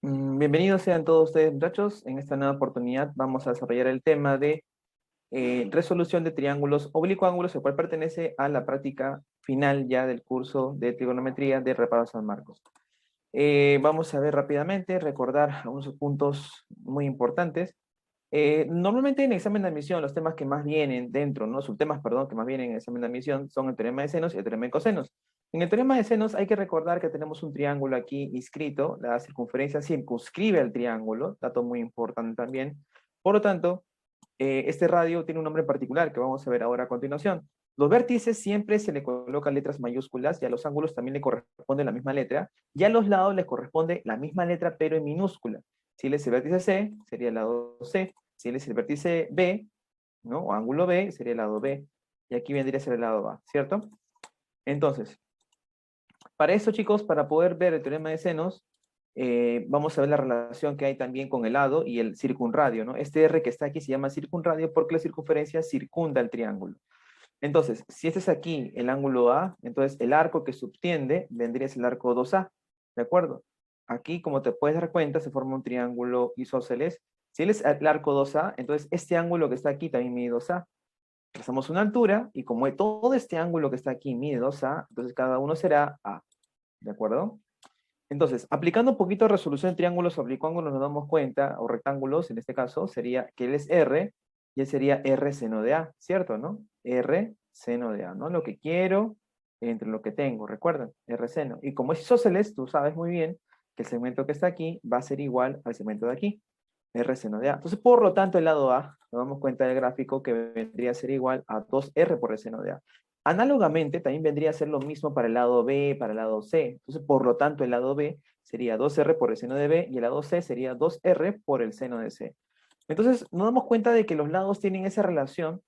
Bienvenidos sean todos ustedes, muchachos. En esta nueva oportunidad vamos a desarrollar el tema de resolución de triángulos oblicuángulos, el cual pertenece a la práctica final ya del curso de trigonometría de Reparo San Marcos. Vamos a ver rápidamente, recordar algunos puntos muy importantes. Normalmente en el examen de admisión, los temas que más vienen dentro, ¿no? Subtemas, perdón, que más vienen en el examen de admisión son el teorema de senos y el teorema de cosenos. En el teorema de senos hay que recordar que tenemos un triángulo aquí inscrito, la circunferencia circunscribe al triángulo, dato muy importante también. Por lo tanto, este radio tiene un nombre particular que vamos a ver ahora a continuación. Los vértices siempre se le colocan letras mayúsculas y a los ángulos también le corresponde la misma letra, y a los lados les corresponde la misma letra pero en minúscula. Si él es el vértice C, sería el lado C. Si él es el vértice B, ¿no? O ángulo B, sería el lado B. Y aquí vendría a ser el lado A, ¿cierto? Entonces, para eso, chicos, para poder ver el teorema de senos, vamos a ver la relación que hay también con el lado y el circunradio, ¿no? Este R que está aquí se llama circunradio porque la circunferencia circunda el triángulo. Entonces, si este es aquí el ángulo A, entonces el arco que subtiende vendría a ser el arco 2A, ¿de acuerdo? Aquí, como te puedes dar cuenta, se forma un triángulo isósceles. Si él es el arco 2A, entonces este ángulo que está aquí también mide 2A. Trazamos una altura, y como todo este ángulo que está aquí mide 2A, entonces cada uno será A, ¿de acuerdo? Entonces, aplicando un poquito de resolución de triángulos oblicuángulos, nos damos cuenta, o rectángulos en este caso, sería que él es R, y él sería R seno de A, ¿cierto, no? R seno de A, ¿no? Lo que quiero entre lo que tengo, recuerden, R seno. Y como es isósceles, tú sabes muy bien que el segmento que está aquí va a ser igual al segmento de aquí, R seno de A. Entonces, por lo tanto, el lado A, nos damos cuenta del gráfico que vendría a ser igual a 2R por el seno de A. Análogamente, también vendría a ser lo mismo para el lado B, para el lado C. Entonces, por lo tanto, el lado B sería 2R por el seno de B y el lado C sería 2R por el seno de C. Entonces, nos damos cuenta de que los lados tienen esa relación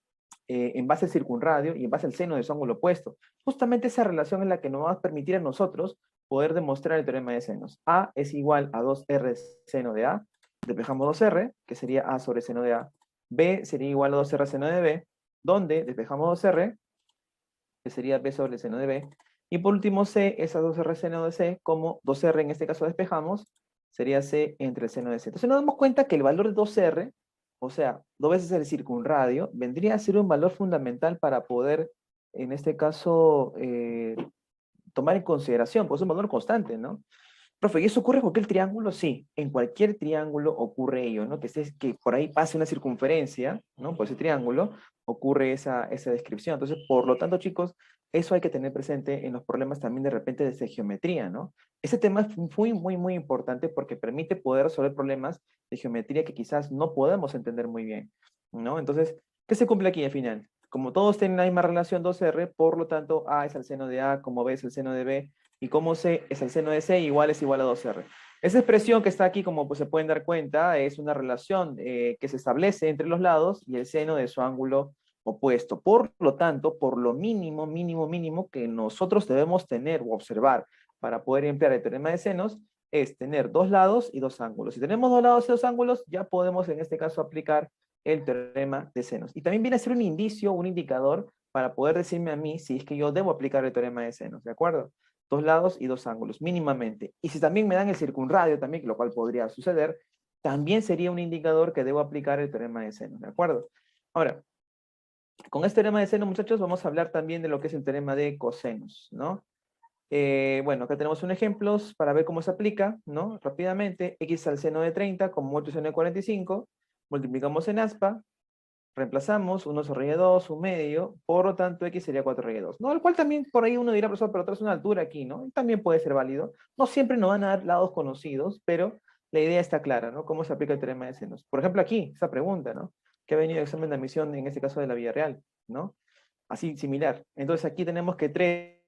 en base al circunradio y en base al seno de su ángulo opuesto. Justamente esa relación es la que nos va a permitir a nosotros poder demostrar el teorema de senos. A es igual a 2R seno de A. Despejamos 2R, que sería A sobre seno de A. B sería igual a 2R seno de B, donde despejamos 2R, que sería B sobre el seno de B. Y por último, C es a 2R seno de C, como 2R en este caso despejamos, sería C entre el seno de C. Entonces nos damos cuenta que el valor de 2R, o sea, 2 veces el circunradio, vendría a ser un valor fundamental para poder, en este caso, tomar en consideración, pues es un valor constante, ¿no? Profe, ¿y eso ocurre en cualquier triángulo? Sí, en cualquier triángulo ocurre ello, ¿no? Que por ahí pase una circunferencia, ¿no? Por ese triángulo, ocurre esa descripción. Entonces, por lo tanto, chicos, eso hay que tener presente en los problemas también de repente de geometría, ¿no? Ese tema es muy, muy, muy importante porque permite poder resolver problemas de geometría que quizás no podemos entender muy bien, ¿no? Entonces, ¿qué se cumple aquí al final? Como todos tienen la misma relación 2R, por lo tanto, A es el seno de A, como B es el seno de B, y como C es el seno de C igual es igual a 2R. Esa expresión que está aquí, como pues se pueden dar cuenta, es una relación que se establece entre los lados y el seno de su ángulo opuesto. Por lo tanto, por lo mínimo, mínimo, mínimo que nosotros debemos tener o observar para poder emplear el teorema de senos, es tener dos lados y dos ángulos. Si tenemos dos lados y dos ángulos, ya podemos en este caso aplicar el teorema de senos. Y también viene a ser un indicio, un indicador para poder decirme a mí si es que yo debo aplicar el teorema de senos, ¿de acuerdo? Dos lados y dos ángulos, mínimamente. Y si también me dan el circunradio, también, lo cual podría suceder, también sería un indicador que debo aplicar el teorema de seno, ¿de acuerdo? Ahora, con este teorema de seno, muchachos, vamos a hablar también de lo que es el teorema de cosenos, ¿no? Bueno, acá tenemos un ejemplo para ver cómo se aplica, ¿no? Rápidamente, x al seno de 30 como 8 seno de 45, multiplicamos en aspa, reemplazamos 1 sobre 2, un medio, por lo tanto x sería 4 sobre 2, ¿no? Al cual también por ahí uno dirá, profesor, pero traes una altura aquí, ¿no? Y también puede ser válido. No siempre nos van a dar lados conocidos, pero la idea está clara, ¿no? ¿Cómo se aplica el teorema de senos? Por ejemplo, aquí, esa pregunta, ¿no? Que ha venido el examen de admisión, en este caso de la vía real, ¿no? Así, similar. Entonces aquí tenemos que 3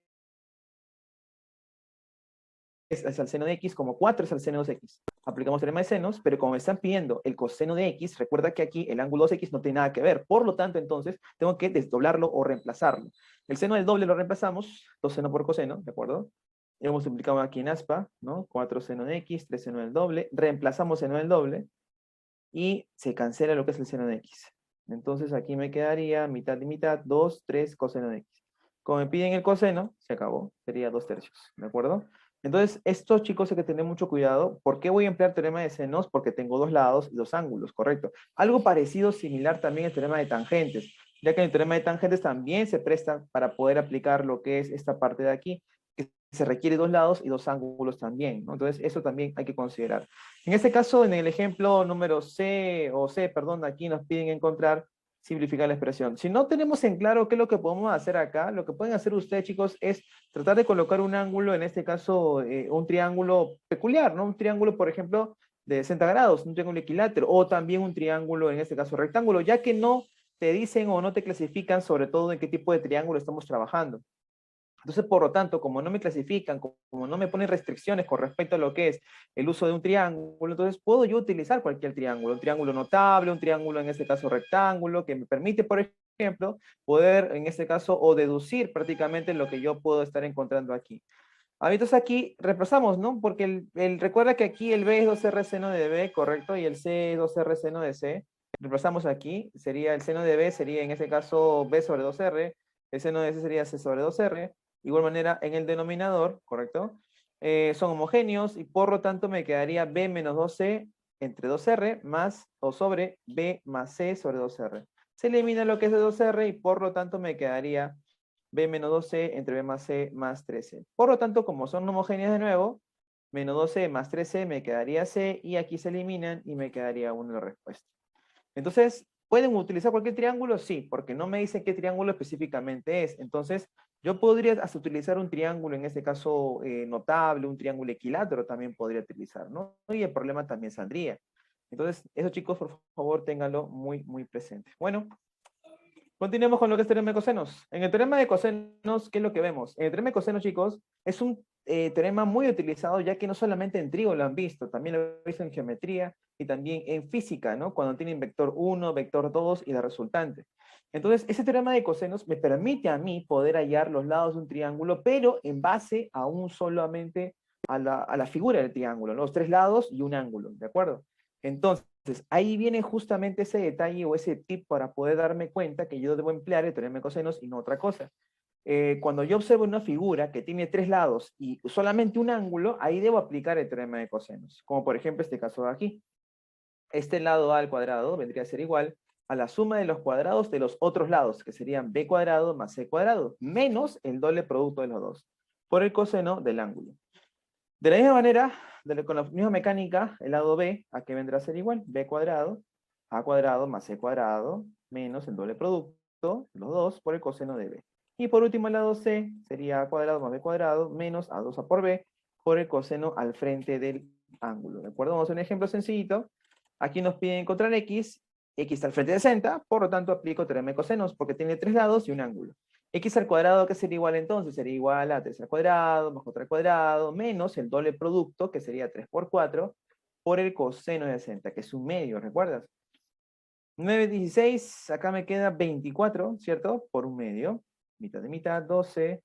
es al seno de x, como 4 es al seno de x. Aplicamos teorema de senos, pero como me están pidiendo el coseno de x, recuerda que aquí el ángulo 2x no tiene nada que ver. Por lo tanto, entonces, tengo que desdoblarlo o reemplazarlo. El seno del doble lo reemplazamos, 2 seno por coseno, ¿de acuerdo? Ya hemos multiplicado aquí en aspa, ¿no? 4 seno de x, 3 seno del doble. Reemplazamos seno del doble y se cancela lo que es el seno de x. Entonces aquí me quedaría mitad y mitad, 2, 3 coseno de x. Como me piden el coseno, se acabó, sería 2 tercios, ¿de acuerdo? Entonces, estos chicos hay que tener mucho cuidado. ¿Por qué voy a emplear teorema de senos? Porque tengo dos lados y dos ángulos, correcto. Algo parecido, similar también el teorema de tangentes, ya que en el teorema de tangentes también se presta para poder aplicar lo que es esta parte de aquí, que se requiere dos lados y dos ángulos también, ¿no? Entonces, eso también hay que considerar. En este caso, en el ejemplo número C, perdón, aquí nos piden encontrar, simplificar la expresión. Si no tenemos en claro qué es lo que podemos hacer acá, lo que pueden hacer ustedes, chicos, es tratar de colocar un ángulo, en este caso, un triángulo peculiar, ¿no? Un triángulo, por ejemplo, de 60 grados, un triángulo equilátero, o también un triángulo, en este caso, rectángulo, ya que no te dicen o no te clasifican sobre todo en qué tipo de triángulo estamos trabajando. Entonces, por lo tanto, como no me clasifican, como no me ponen restricciones con respecto a lo que es el uso de un triángulo, entonces puedo yo utilizar cualquier triángulo, un triángulo notable, un triángulo en este caso rectángulo, que me permite, por ejemplo, poder en este caso o deducir prácticamente lo que yo puedo estar encontrando aquí. Entonces aquí reemplazamos, ¿no? Porque recuerda que aquí el B es 2R seno de B, correcto, y el C es 2R seno de C. Reemplazamos aquí, sería el seno de B, sería en este caso B sobre 2R, el seno de C sería C sobre 2R. Igual manera, en el denominador, ¿correcto? Son homogéneos y por lo tanto me quedaría B menos 2C entre 2R más o sobre B más C sobre 2R. Se elimina lo que es de 2R y por lo tanto me quedaría B menos 2C entre B más C más 13. Por lo tanto, como son homogéneas de nuevo, menos 2C más 13 me quedaría C y aquí se eliminan y me quedaría 1 la respuesta. Entonces, ¿pueden utilizar cualquier triángulo? Sí, porque no me dice qué triángulo específicamente es. Entonces, yo podría hasta utilizar un triángulo, en este caso notable, un triángulo equilátero también podría utilizar, ¿no? Y el problema también saldría. Entonces, eso chicos, por favor, ténganlo muy, muy presente. Bueno, continuemos con lo que es teorema de cosenos. En el teorema de cosenos, ¿qué es lo que vemos? En el teorema de cosenos, chicos, es un teorema muy utilizado, ya que no solamente en trigo lo han visto, también lo han visto en geometría y también en física, ¿no? Cuando tienen vector 1, vector 2 y la resultante. Entonces, ese teorema de cosenos me permite a mí poder hallar los lados de un triángulo, pero en base a un solamente a la figura del triángulo, ¿no? Los tres lados y un ángulo, ¿de acuerdo? Entonces, ahí viene justamente ese detalle o ese tip para poder darme cuenta que yo debo emplear el teorema de cosenos y no otra cosa. Cuando yo observo una figura que tiene tres lados y solamente un ángulo, ahí debo aplicar el teorema de cosenos. Como por ejemplo este caso de aquí. Este lado a al cuadrado vendría a ser igual a la suma de los cuadrados de los otros lados, que serían b cuadrado más c cuadrado, menos el doble producto de los dos, por el coseno del ángulo. De la misma manera, con la misma mecánica, el lado B, ¿a qué vendrá a ser igual? B cuadrado, A cuadrado más C cuadrado, menos el doble producto, los dos, por el coseno de B. Y por último, el lado C sería A cuadrado más B cuadrado, menos A2A por B, por el coseno al frente del ángulo. ¿De acuerdo? Vamos a un ejemplo sencillito. Aquí nos piden encontrar X, X está al frente de 60, por lo tanto aplico teorema de cosenos, porque tiene tres lados y un ángulo. X al cuadrado, ¿qué sería igual entonces? Sería igual a 3 al cuadrado, más 4 al cuadrado, menos el doble producto, que sería 3 por 4, por el coseno de 60, que es un medio, ¿recuerdas? 9, 16, acá me queda 24, ¿cierto? Por un medio. Mitad de mitad, 12,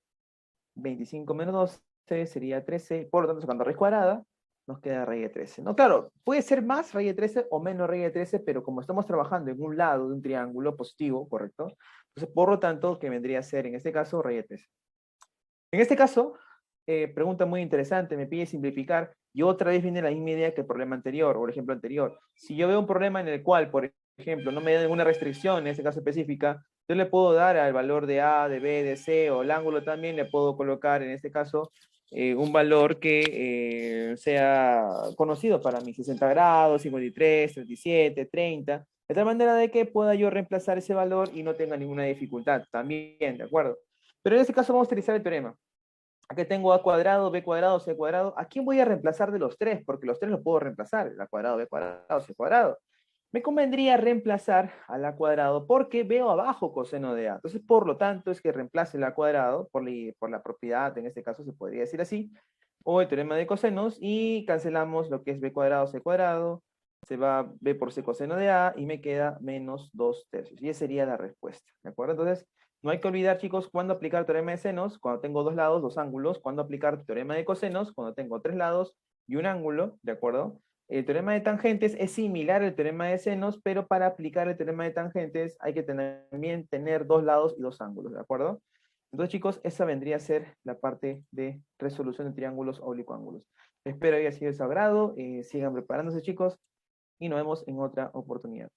25 menos 12 sería 13, por lo tanto, sacando raíz cuadrada, nos queda raíz de 13. No, claro, puede ser más raíz de 13 o menos raíz de 13, pero como estamos trabajando en un lado de un triángulo positivo, ¿correcto? Entonces, por lo tanto, que vendría a ser, en este caso, raíz de 13. En este caso, pregunta muy interesante, me pide simplificar, y otra vez viene la misma idea que el problema anterior, o el ejemplo anterior. Si yo veo un problema en el cual, por ejemplo, no me da ninguna restricción, en este caso específica, yo le puedo dar al valor de A, de B, de C, o el ángulo también, le puedo colocar, en este caso, un valor que sea conocido para mí, 60 grados, 53, 37, 30, de tal manera de que pueda yo reemplazar ese valor y no tenga ninguna dificultad, también, ¿de acuerdo? Pero en este caso vamos a utilizar el teorema. Aquí tengo A cuadrado, B cuadrado, C cuadrado. ¿A quién voy a reemplazar de los tres? Porque los tres los puedo reemplazar. A cuadrado, B cuadrado, C cuadrado. Me convendría reemplazar al A cuadrado porque veo abajo coseno de A. Entonces, por lo tanto, es que reemplace el A cuadrado por la propiedad, en este caso se podría decir así, o el teorema de cosenos, y cancelamos lo que es B cuadrado, C cuadrado, se va B por C coseno de A, y me queda menos 2 tercios. Y esa sería la respuesta, ¿de acuerdo? Entonces, no hay que olvidar, chicos, cuándo aplicar teorema de senos, cuando tengo dos lados, dos ángulos, cuándo aplicar teorema de cosenos, cuando tengo tres lados y un ángulo, ¿de acuerdo? El teorema de tangentes es similar al teorema de senos, pero para aplicar el teorema de tangentes hay que también tener dos lados y dos ángulos, ¿de acuerdo? Entonces, chicos, esa vendría a ser la parte de resolución de triángulos oblicuángulos. Espero haya sido de su agrado. Sigan preparándose, chicos, y nos vemos en otra oportunidad.